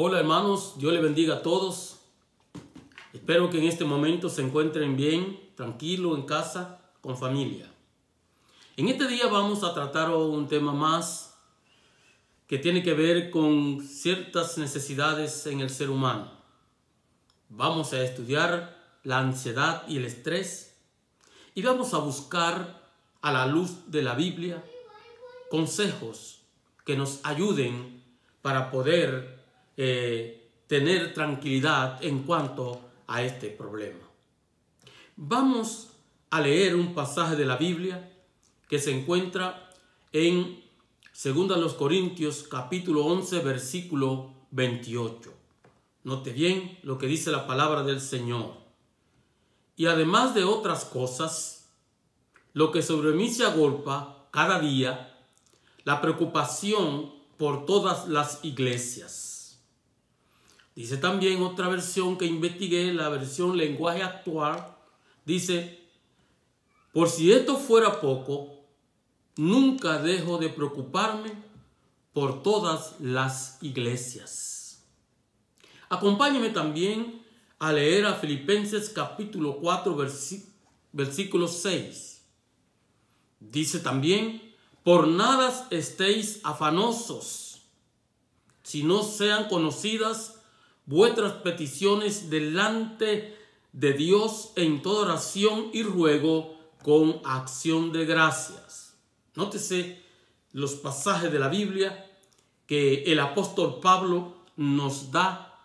Hola hermanos, Dios les bendiga a todos. Espero que en este momento se encuentren bien, tranquilos en casa, con familia. En este día vamos a tratar un tema más que tiene que ver con ciertas necesidades en el ser humano. Vamos a estudiar la ansiedad y el estrés y vamos a buscar a la luz de la Biblia consejos que nos ayuden para poder tener tranquilidad en cuanto a este problema. Vamos a leer un pasaje de la Biblia que se encuentra en 2 Corintios capítulo 11 versículo 28. Note bien lo que dice la palabra del Señor. Y además de otras cosas, lo que sobre mí se agolpa cada día, la preocupación por todas las iglesias. Dice también otra versión que investigué, la versión lenguaje actual, dice: por si esto fuera poco, nunca dejo de preocuparme por todas las iglesias. Acompáñeme también a leer a Filipenses capítulo 4 versículo 6. Dice también: por nada estéis afanosos, si no sean conocidas vuestras peticiones delante de Dios en toda oración y ruego con acción de gracias. Nótese los pasajes de la Biblia que el apóstol Pablo nos da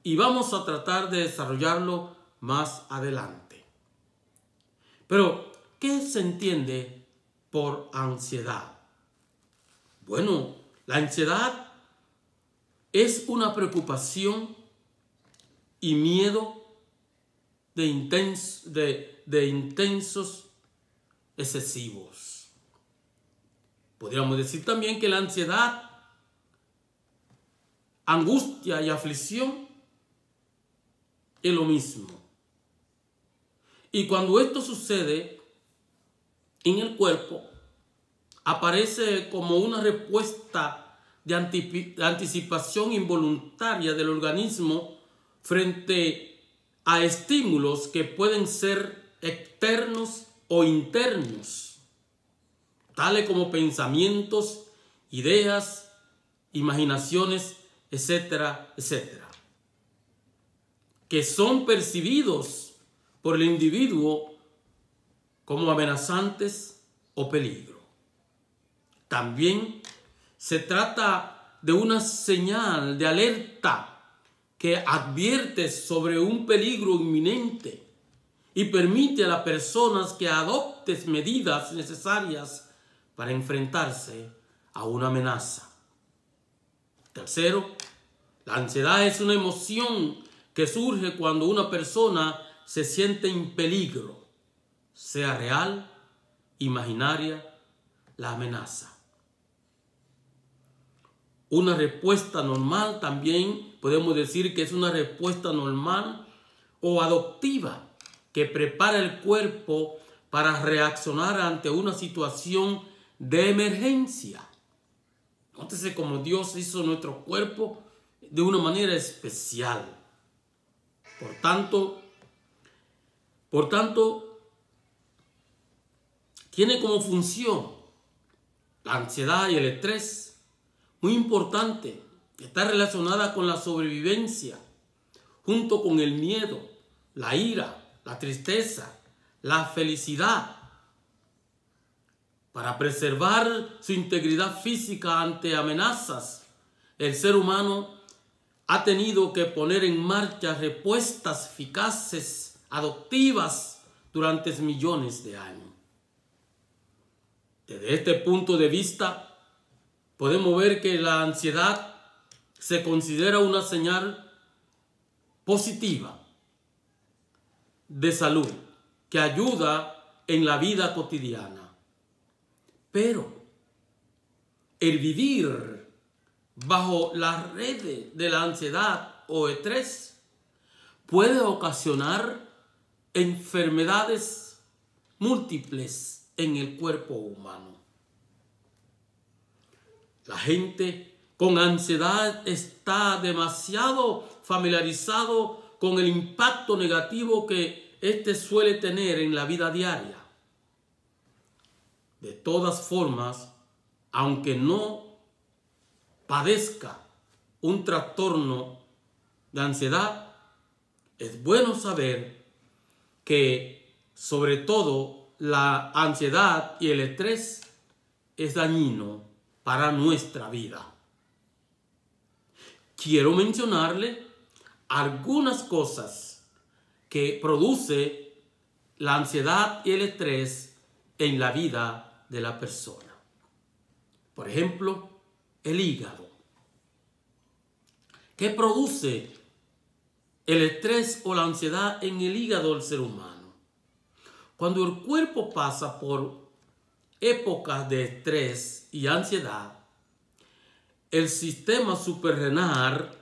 y vamos a tratar de desarrollarlo más adelante. Pero, ¿qué se entiende por ansiedad? Bueno, la ansiedad es una preocupación y miedo de intensos excesivos. Podríamos decir también que la ansiedad, angustia y aflicción es lo mismo. Y cuando esto sucede en el cuerpo, aparece como una respuesta de anticipación involuntaria del organismo frente a estímulos que pueden ser externos o internos, tales como pensamientos, ideas, imaginaciones, etcétera, etcétera, que son percibidos por el individuo como amenazantes o peligro. También se trata de una señal de alerta que advierte sobre un peligro inminente y permite a las personas que adopten medidas necesarias para enfrentarse a una amenaza. Tercero, la ansiedad es una emoción que surge cuando una persona se siente en peligro, sea real, imaginaria, la amenaza. Una respuesta normal también podemos decir que es una respuesta normal o adoptiva que prepara el cuerpo para reaccionar ante una situación de emergencia. Nótese cómo Dios hizo nuestro cuerpo de una manera especial. Por tanto, tiene como función la ansiedad y el estrés muy importante, está relacionada con la sobrevivencia, junto con el miedo, la ira, la tristeza, la felicidad. Para preservar su integridad física ante amenazas, el ser humano ha tenido que poner en marcha respuestas eficaces, adaptativas, durante millones de años. Desde este punto de vista, podemos ver que la ansiedad se considera una señal positiva de salud que ayuda en la vida cotidiana. Pero el vivir bajo las redes de la ansiedad o estrés puede ocasionar enfermedades múltiples en el cuerpo humano. La gente con ansiedad está demasiado familiarizado con el impacto negativo que éste suele tener en la vida diaria. De todas formas, aunque no padezca un trastorno de ansiedad, es bueno saber que sobre todo la ansiedad y el estrés es dañino para nuestra vida. Quiero mencionarle algunas cosas que produce la ansiedad y el estrés en la vida de la persona. Por ejemplo, el hígado. ¿Qué produce el estrés o la ansiedad en el hígado del ser humano? Cuando el cuerpo pasa por épocas de estrés y ansiedad, el sistema suprarrenal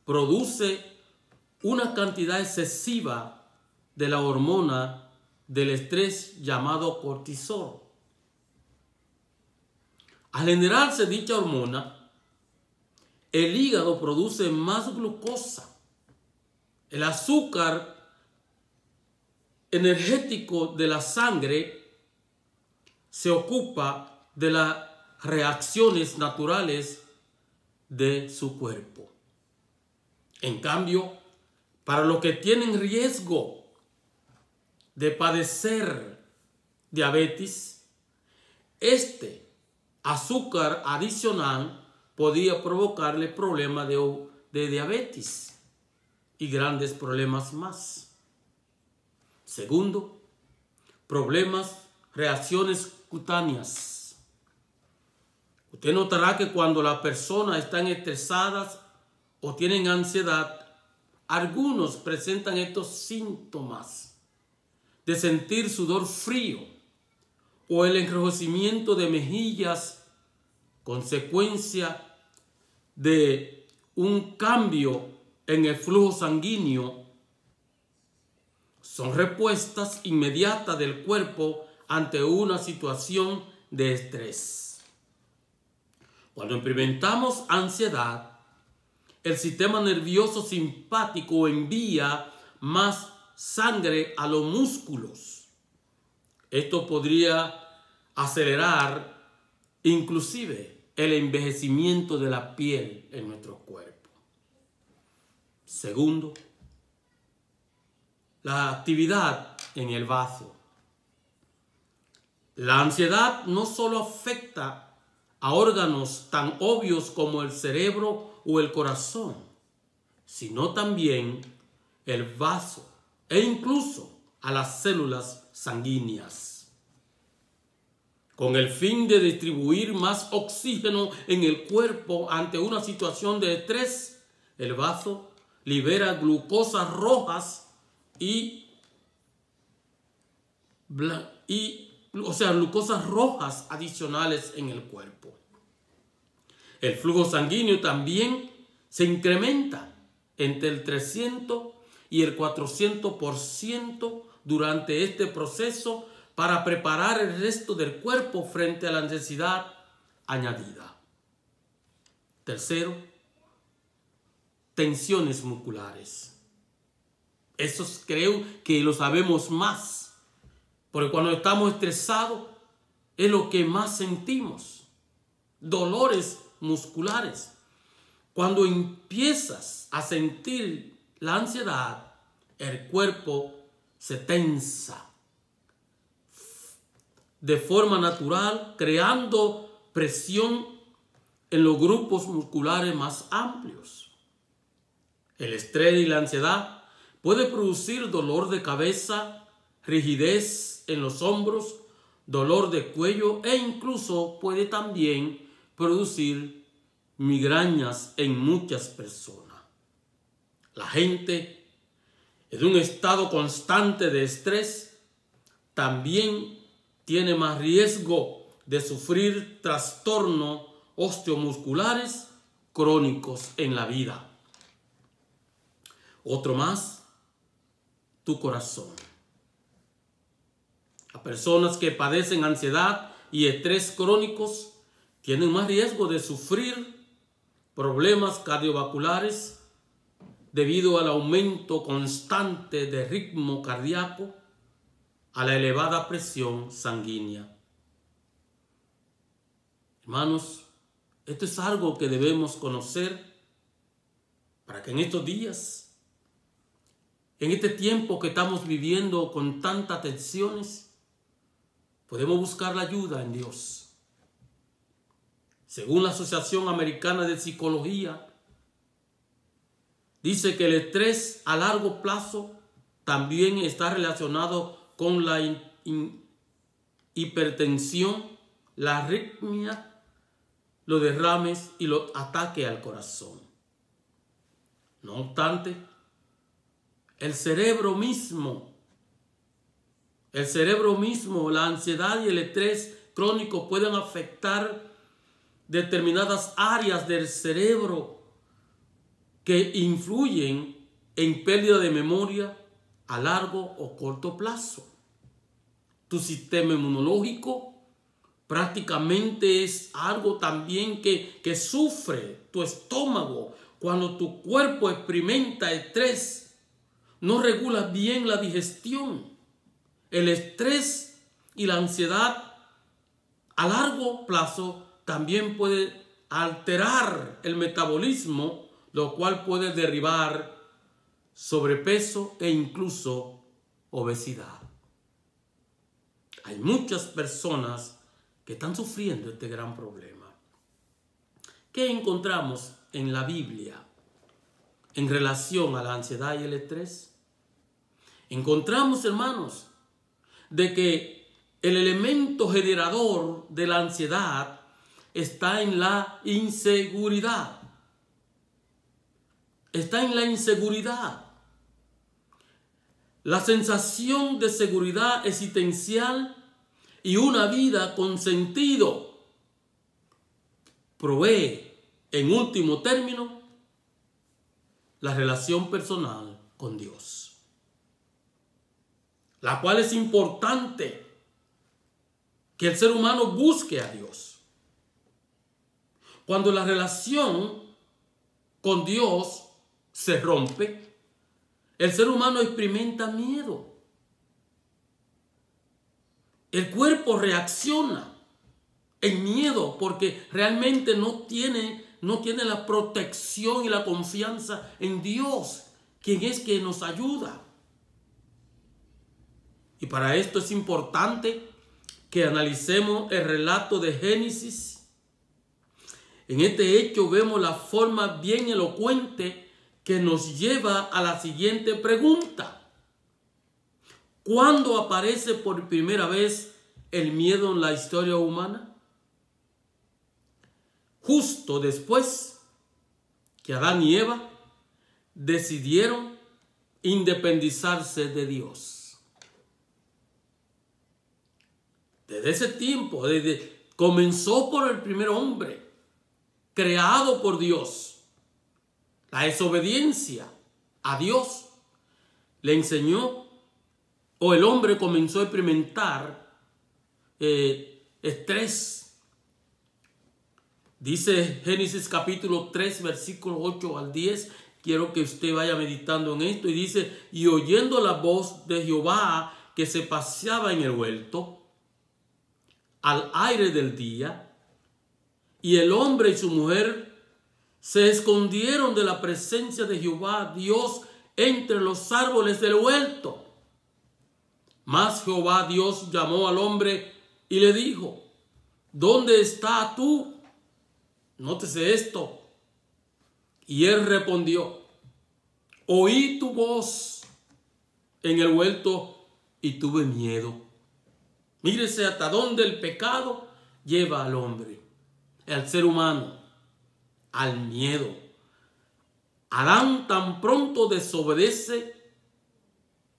produce una cantidad excesiva de la hormona del estrés llamado cortisol. Al generarse dicha hormona, el hígado produce más glucosa. El azúcar energético de la sangre se ocupa de las reacciones naturales de su cuerpo. En cambio, para los que tienen riesgo de padecer diabetes, este azúcar adicional podría provocarle problemas de diabetes y grandes problemas más. Segundo, reacciones cutáneas. Usted notará que cuando las personas están estresadas o tienen ansiedad, algunos presentan estos síntomas de sentir sudor frío o el enrojecimiento de mejillas, consecuencia de un cambio en el flujo sanguíneo. Son respuestas inmediatas del cuerpo ante una situación de estrés. Cuando experimentamos ansiedad, el sistema nervioso simpático envía más sangre a los músculos. Esto podría acelerar inclusive el envejecimiento de la piel en nuestro cuerpo. Segundo, la actividad en el vaso. La ansiedad no solo afecta a órganos tan obvios como el cerebro o el corazón, sino también el vaso e incluso a las células sanguíneas. Con el fin de distribuir más oxígeno en el cuerpo ante una situación de estrés, el vaso libera glucosas rojas glucosas rojas adicionales en el cuerpo. El flujo sanguíneo también se incrementa entre el 300 y el 400% durante este proceso para preparar el resto del cuerpo frente a la necesidad añadida. Tercero, tensiones musculares. Eso creo que lo sabemos más, porque cuando estamos estresados es lo que más sentimos. Dolores musculares. Cuando empiezas a sentir la ansiedad, el cuerpo se tensa de forma natural, creando presión en los grupos musculares más amplios. El estrés y la ansiedad puede producir dolor de cabeza, rigidez en los hombros, dolor de cuello e incluso puede también producir migrañas en muchas personas. La gente en un estado constante de estrés también tiene más riesgo de sufrir trastornos osteomusculares crónicos en la vida. Otro más, tu corazón. Las personas que padecen ansiedad y estrés crónicos tienen más riesgo de sufrir problemas cardiovasculares debido al aumento constante de ritmo cardíaco, a la elevada presión sanguínea. Hermanos, esto es algo que debemos conocer para que en estos días, en este tiempo que estamos viviendo con tantas tensiones, podemos buscar la ayuda en Dios. Según la Asociación Americana de Psicología, dice que el estrés a largo plazo también está relacionado con la hipertensión, la arritmia, los derrames y los ataques al corazón. No obstante, el cerebro mismo, la ansiedad y el estrés crónico pueden afectar determinadas áreas del cerebro que influyen en pérdida de memoria a largo o corto plazo. Tu sistema inmunológico prácticamente es algo también que sufre tu estómago cuando tu cuerpo experimenta estrés. No regula bien la digestión. El estrés y la ansiedad a largo plazo también puede alterar el metabolismo, lo cual puede derivar sobrepeso e incluso obesidad. Hay muchas personas que están sufriendo este gran problema. ¿Qué encontramos en la Biblia en relación a la ansiedad y el estrés? Encontramos, hermanos, de que el elemento generador de la ansiedad está en la inseguridad. Está en la inseguridad. La sensación de seguridad existencial y una vida con sentido provee, en último término, la relación personal con Dios, la cual es importante que el ser humano busque a Dios. Cuando la relación con Dios se rompe, el ser humano experimenta miedo. El cuerpo reacciona en miedo porque realmente no tiene la protección y la confianza en Dios, quien es que nos ayuda. Y para esto es importante que analicemos el relato de Génesis. En este hecho vemos la forma bien elocuente que nos lleva a la siguiente pregunta. ¿Cuándo aparece por primera vez el miedo en la historia humana? Justo después que Adán y Eva decidieron independizarse de Dios. Desde ese tiempo, comenzó por el primer hombre, creado por Dios. La desobediencia a Dios le enseñó, o el hombre comenzó a experimentar estrés. Dice Génesis capítulo 3, versículos 8 al 10. Quiero que usted vaya meditando en esto. Y dice, y oyendo la voz de Jehová que se paseaba en el huerto al aire del día, y el hombre y su mujer se escondieron de la presencia de Jehová Dios entre los árboles del huerto. Mas Jehová Dios llamó al hombre y le dijo, ¿dónde estás tú? Nótese esto. Y él respondió, oí tu voz en el huerto y tuve miedo. Mírese hasta dónde el pecado lleva al hombre, al ser humano, al miedo. Adán tan pronto desobedece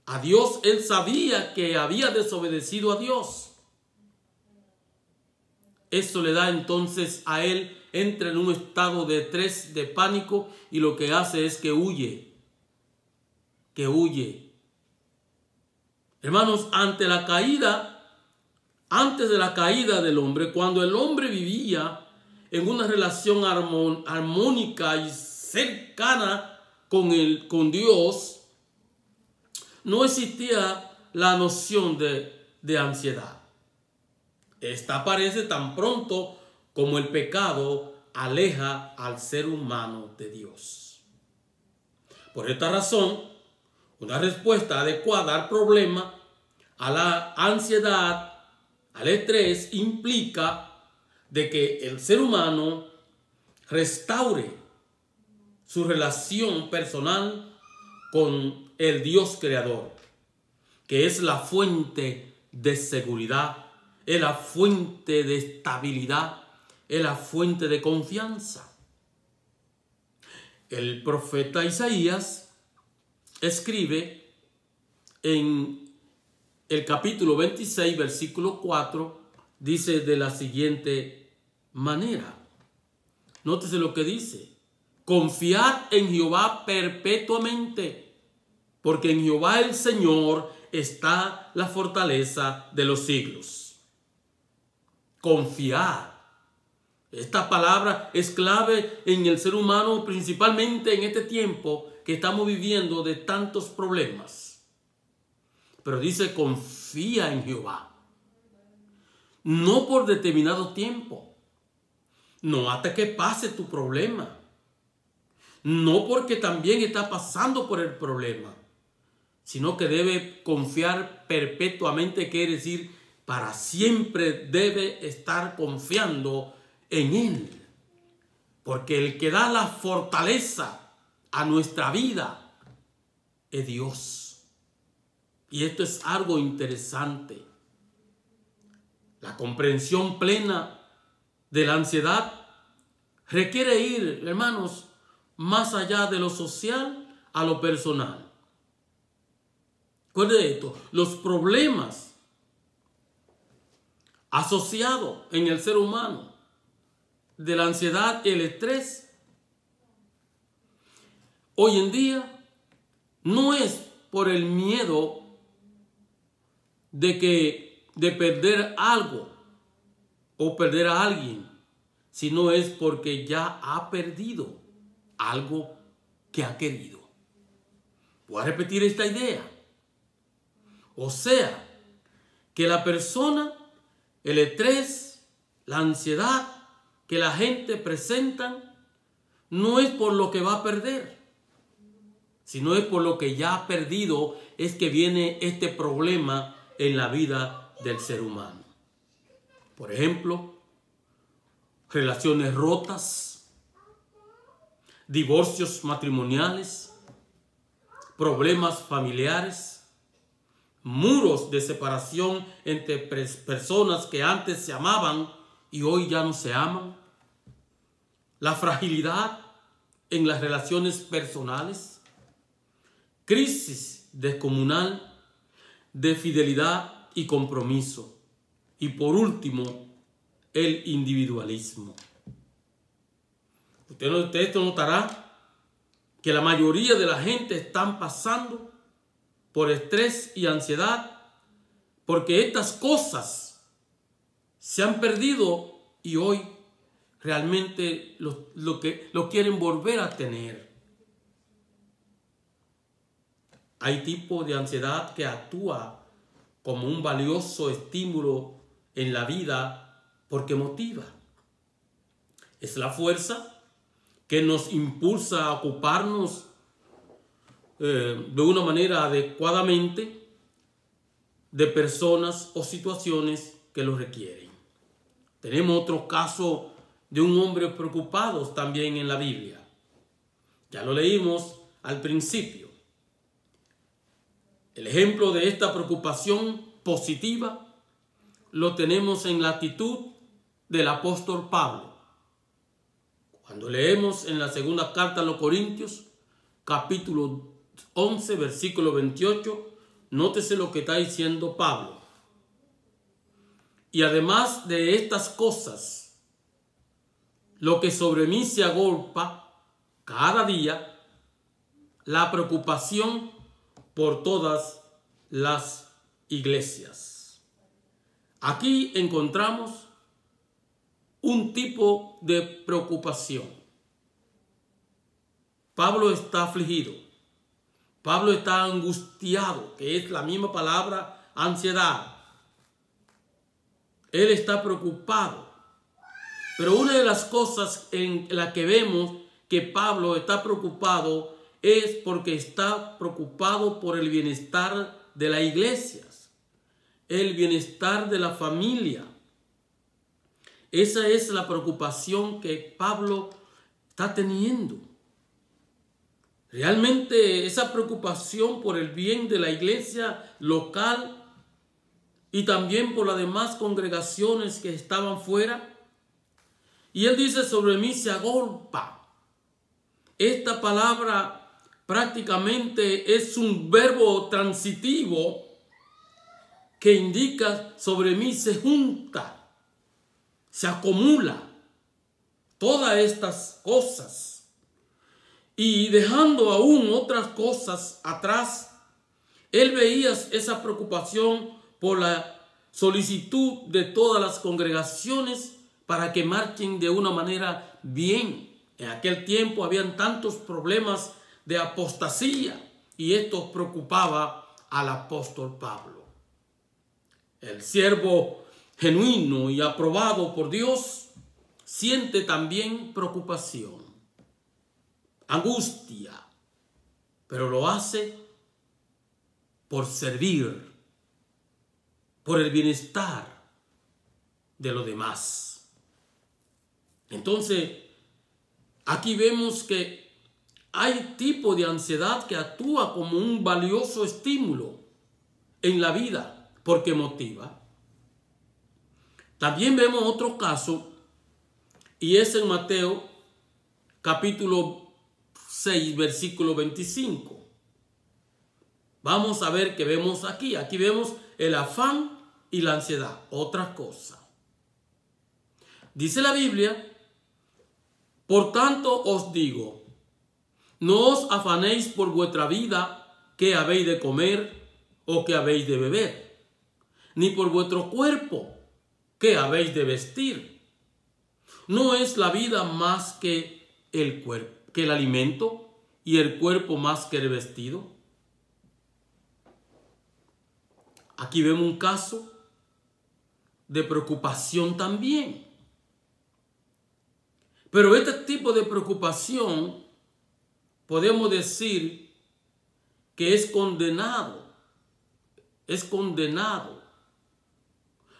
a Dios. Él sabía que había desobedecido a Dios. Eso le da entonces a él, entra en un estado de estrés, de pánico, y lo que hace es que huye. Hermanos, antes de la caída del hombre, cuando el hombre vivía en una relación armónica y cercana con Dios, no existía la noción de ansiedad. Esta aparece tan pronto como el pecado aleja al ser humano de Dios. Por esta razón, una respuesta adecuada al problema, a la ansiedad, al estrés, implica de que el ser humano restaure su relación personal con el Dios creador, que es la fuente de seguridad, es la fuente de estabilidad, es la fuente de confianza. El profeta Isaías escribe en el capítulo 26, versículo 4, dice de la siguiente manera. Nótese lo que dice. Confiad en Jehová perpetuamente, porque en Jehová el Señor está la fortaleza de los siglos. Confiad. Esta palabra es clave en el ser humano, principalmente en este tiempo que estamos viviendo de tantos problemas. Pero dice, confía en Jehová. No por determinado tiempo. No hasta que pase tu problema. No porque también está pasando por el problema, sino que debe confiar perpetuamente, quiere decir, para siempre debe estar confiando en Él. Porque el que da la fortaleza a nuestra vida es Dios. Y esto es algo interesante. La comprensión plena de la ansiedad requiere ir, hermanos, más allá de lo social a lo personal. Recuerde esto, los problemas asociados en el ser humano de la ansiedad y el estrés hoy en día no es por el miedo de perder algo o perder a alguien, sino es porque ya ha perdido algo que ha querido. Voy a repetir esta idea. O sea, que la persona, el estrés, la ansiedad que la gente presenta no es por lo que va a perder, sino es por lo que ya ha perdido, es que viene este problema en la vida del ser humano. Por ejemplo, relaciones rotas, divorcios matrimoniales, problemas familiares, muros de separación entre personas que antes se amaban y hoy ya no se aman, la fragilidad en las relaciones personales, crisis descomunal de fidelidad y compromiso, y por último, el individualismo. Usted notará que la mayoría de la gente están pasando por estrés y ansiedad porque estas cosas se han perdido y hoy realmente lo quieren volver a tener. Hay tipos de ansiedad que actúa como un valioso estímulo en la vida porque motiva. Es la fuerza que nos impulsa a ocuparnos de una manera adecuadamente de personas o situaciones que lo requieren. Tenemos otro caso de un hombre preocupado también en la Biblia. Ya lo leímos al principio. El ejemplo de esta preocupación positiva lo tenemos en la actitud del apóstol Pablo. Cuando leemos en la segunda carta a los Corintios, capítulo 11, versículo 28, nótese lo que está diciendo Pablo. Y además de estas cosas, lo que sobre mí se agolpa cada día, la preocupación por todas las iglesias. Aquí encontramos un tipo de preocupación. Pablo está afligido. Pablo está angustiado, que es la misma palabra, ansiedad. Él está preocupado. Pero una de las cosas en la que vemos que Pablo está preocupado es porque está preocupado por el bienestar de las iglesias, el bienestar de la familia. Esa es la preocupación que Pablo está teniendo. Realmente esa preocupación por el bien de la iglesia local y también por las demás congregaciones que estaban fuera. Y él dice, sobre mí se agolpa. Esta palabra prácticamente es un verbo transitivo que indica sobre mí se junta, se acumula todas estas cosas. Y dejando aún otras cosas atrás, él veía esa preocupación por la solicitud de todas las congregaciones para que marchen de una manera bien. En aquel tiempo habían tantos problemas de apostasía y esto preocupaba al apóstol Pablo. El siervo genuino y aprobado por Dios siente también preocupación, angustia, pero lo hace por servir, por el bienestar de los demás. Entonces, aquí vemos que hay tipo de ansiedad que actúa como un valioso estímulo en la vida porque motiva. También vemos otro caso y es en Mateo capítulo 6, versículo 25. Vamos a ver qué vemos aquí. Aquí vemos el afán y la ansiedad, otra cosa. Dice la Biblia, por tanto os digo, no os afanéis por vuestra vida, qué habéis de comer o qué habéis de beber, ni por vuestro cuerpo, qué habéis de vestir. ¿No es la vida más que el cuerpo, que el alimento, y el cuerpo más que el vestido? Aquí vemos un caso de preocupación también. Pero este tipo de preocupación podemos decir que es condenado. Es condenado.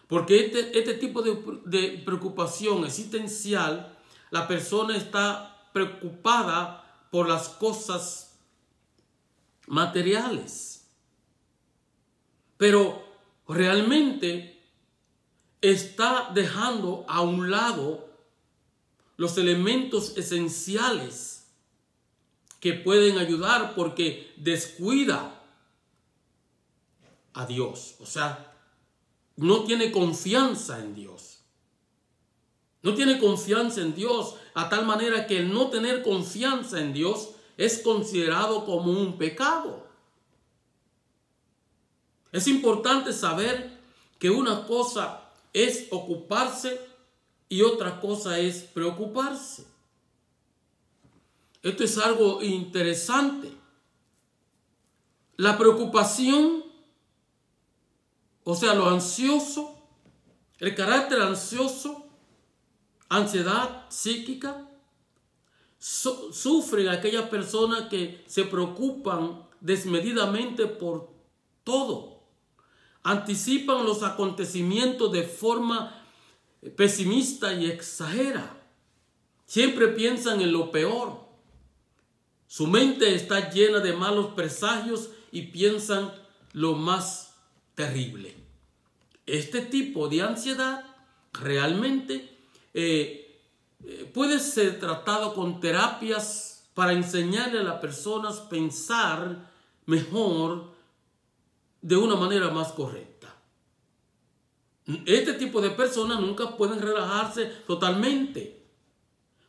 Porque este tipo de preocupación existencial, la persona está preocupada por las cosas materiales. Pero realmente está dejando a un lado los elementos esenciales que pueden ayudar porque descuida a Dios. O sea, no tiene confianza en Dios. No tiene confianza en Dios a tal manera que el no tener confianza en Dios es considerado como un pecado. Es importante saber que una cosa es ocuparse y otra cosa es preocuparse. Esto es algo interesante. La preocupación, o sea, lo ansioso, el carácter ansioso, ansiedad psíquica, sufren aquellas personas que se preocupan desmedidamente por todo. Anticipan los acontecimientos de forma pesimista y exagera. Siempre piensan en lo peor. Su mente está llena de malos presagios y piensan lo más terrible. Este tipo de ansiedad realmente puede ser tratado con terapias para enseñarle a las personas a pensar mejor de una manera más correcta. Este tipo de personas nunca pueden relajarse totalmente,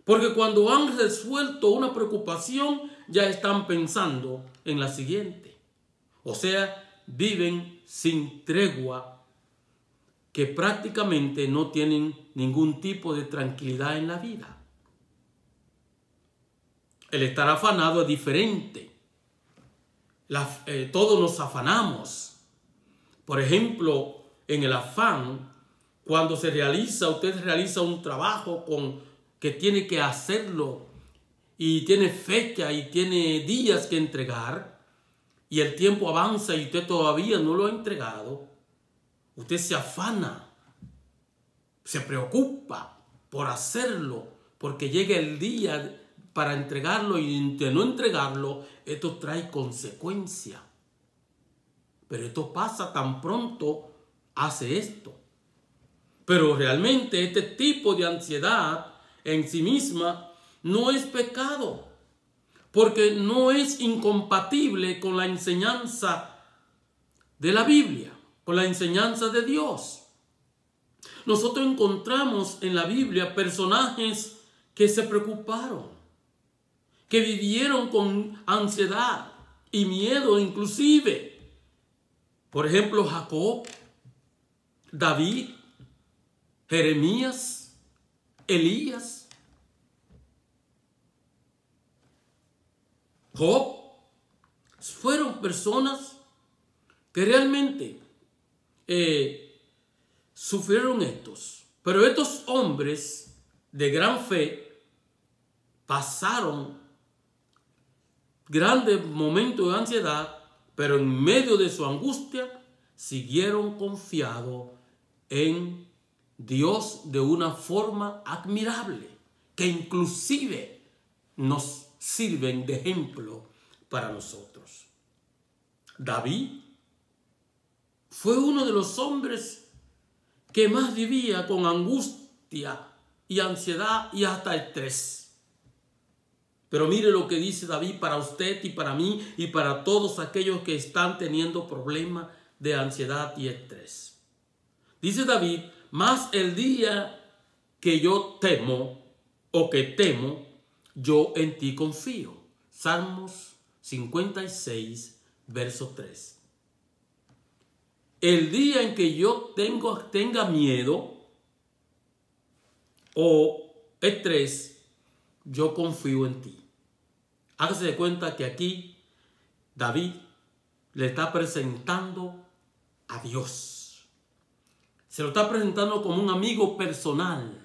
porque cuando han resuelto una preocupación ya están pensando en la siguiente. O sea, viven sin tregua que prácticamente no tienen ningún tipo de tranquilidad en la vida. El estar afanado es diferente. Todos nos afanamos. Por ejemplo, en el afán, cuando usted realiza un trabajo que tiene que hacerlo y tiene fecha y tiene días que entregar, y el tiempo avanza y usted todavía no lo ha entregado, usted se afana, se preocupa por hacerlo, porque llega el día para entregarlo, y de no entregarlo, esto trae consecuencias. Pero esto pasa tan pronto hace esto. Pero realmente este tipo de ansiedad en sí misma no es pecado, porque no es incompatible con la enseñanza de la Biblia, con la enseñanza de Dios. Nosotros encontramos en la Biblia personajes que se preocuparon, que vivieron con ansiedad y miedo inclusive. Por ejemplo, Jacob, David, Jeremías, Elías, Job. Fueron personas que realmente sufrieron estos. Pero estos hombres de gran fe pasaron grandes momentos de ansiedad, pero en medio de su angustia siguieron confiados en Dios de una forma admirable, que inclusive nos sirven de ejemplo para nosotros. David fue uno de los hombres que más vivía con angustia y ansiedad y hasta estrés. Pero mire lo que dice David para usted y para mí y para todos aquellos que están teniendo problemas de ansiedad y estrés. Dice David: mas el día que yo temo o que temo, yo en ti confío. Salmos 56, verso 3. El día en que yo tenga miedo o estrés, yo confío en ti. Hágase de cuenta que aquí David le está presentando a Dios. Se lo está presentando como un amigo personal,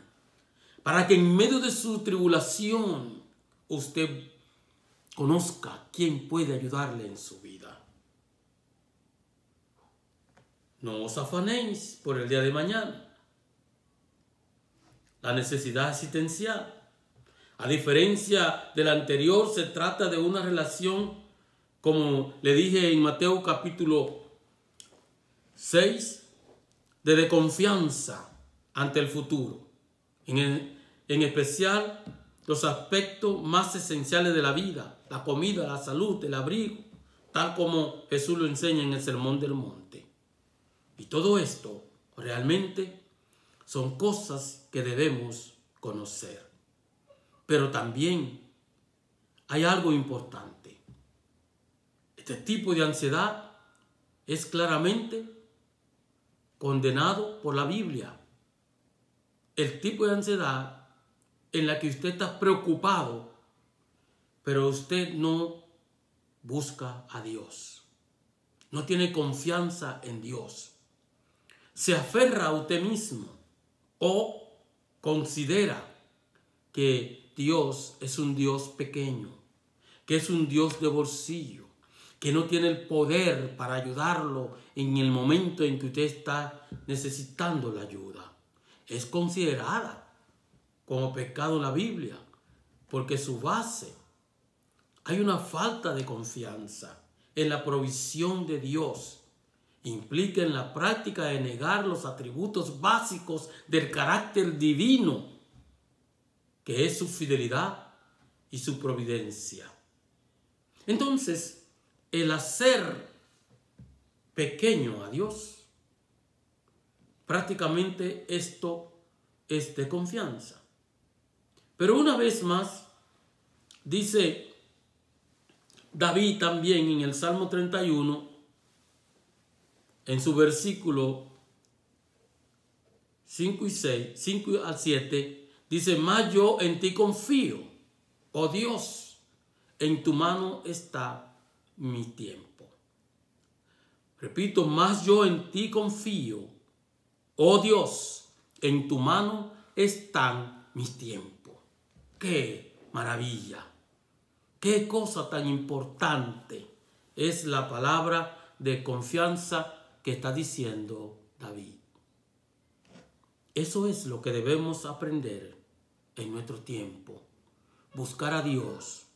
para que en medio de su tribulación usted conozca quién puede ayudarle en su vida. No os afanéis por el día de mañana. La necesidad existencial, a diferencia de la anterior, se trata de una relación, como le dije en Mateo capítulo 6, de confianza ante el futuro. En especial los aspectos más esenciales de la vida: la comida, la salud, el abrigo, tal como Jesús lo enseña en el Sermón del Monte. Y todo esto realmente son cosas que debemos conocer. Pero también hay algo importante. Este tipo de ansiedad es claramente condenado por la Biblia. El tipo de ansiedad en la que usted está preocupado, pero usted no busca a Dios, no tiene confianza en Dios, se aferra a usted mismo o considera que Dios es un Dios pequeño, que es un Dios de bolsillo, que no tiene el poder para ayudarlo en el momento en que usted está necesitando la ayuda. Es considerada como pecado en la Biblia, porque su base, hay una falta de confianza en la provisión de Dios. Implica en la práctica de negar los atributos básicos del carácter divino, que es su fidelidad y su providencia. Entonces, el hacer pequeño a Dios, prácticamente esto es de confianza. Pero una vez más, dice David también en el Salmo 31, en su versículo 5 y 6, 5 al 7, dice, mas yo en ti confío, oh Dios, en tu mano está mi tiempo. Repito, mas yo en ti confío, oh Dios, en tu mano están mis tiempos. ¡Qué maravilla! ¡Qué cosa tan importante es la palabra de confianza que está diciendo David! Eso es lo que debemos aprender en nuestro tiempo. Buscar a Dios,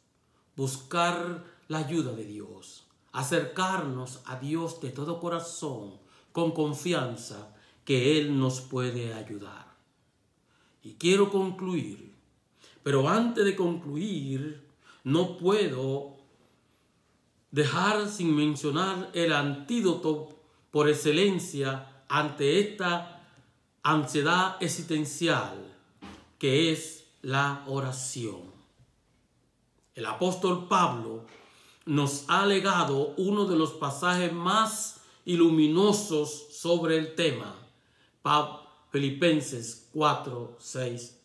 buscar la ayuda de Dios, acercarnos a Dios de todo corazón, con confianza que Él nos puede ayudar. Y quiero concluir, pero antes de concluir, no puedo dejar sin mencionar el antídoto por excelencia ante esta ansiedad existencial, que es la oración. El apóstol Pablo nos ha legado uno de los pasajes más iluminosos sobre el tema. Filipenses 4, 6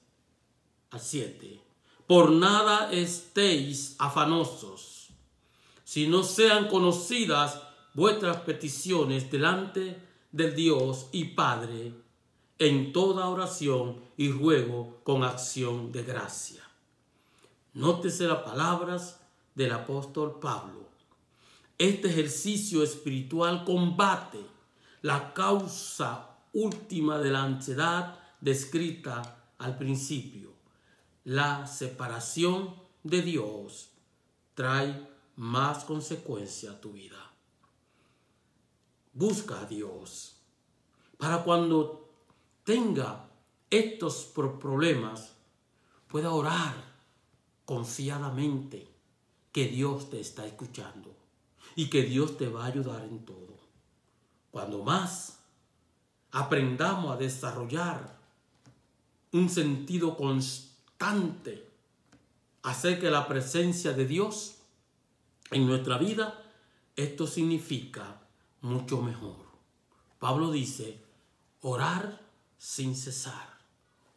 a 7. Por nada estéis afanosos, si no sean conocidas vuestras peticiones delante del Dios y Padre, en toda oración y ruego con acción de gracia. Nótese las palabras del apóstol Pablo. Este ejercicio espiritual combate la causa última de la ansiedad descrita al principio. La separación de Dios trae más consecuencias a tu vida. Busca a Dios para cuando tenga estos problemas, pueda orar confiadamente que Dios te está escuchando y que Dios te va a ayudar en todo. Cuando más aprendamos a desarrollar un sentido constante acerca de la presencia de Dios en nuestra vida, esto significa mucho mejor. Pablo dice, orar sin cesar,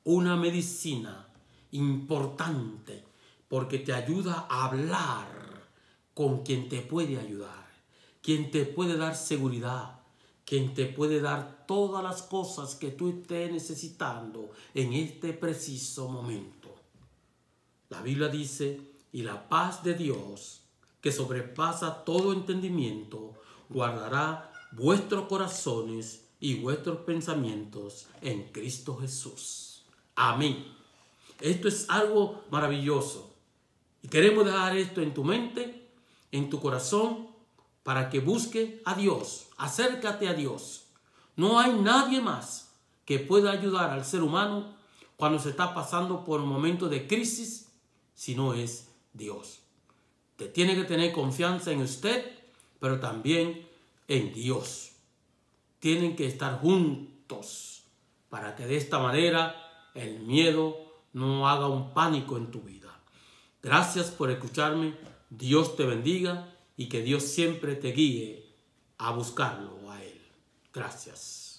una medicina importante porque te ayuda a hablar con quien te puede ayudar, quien te puede dar seguridad, quien te puede dar todas las cosas que tú estés necesitando en este preciso momento. La Biblia dice, y la paz de Dios, que sobrepasa todo entendimiento, guardará vuestros corazones y vuestros pensamientos en Cristo Jesús. Amén. Esto es algo maravilloso. Y queremos dejar esto en tu mente, en tu corazón, para que busque a Dios. Acércate a Dios. No hay nadie más que pueda ayudar al ser humano cuando se está pasando por un momento de crisis, si no es Dios. Te tiene que tener confianza en usted, pero también en Dios. Tienen que estar juntos para que de esta manera el miedo no haga un pánico en tu vida. Gracias por escucharme. Dios te bendiga y que Dios siempre te guíe a buscarlo a Él. Gracias.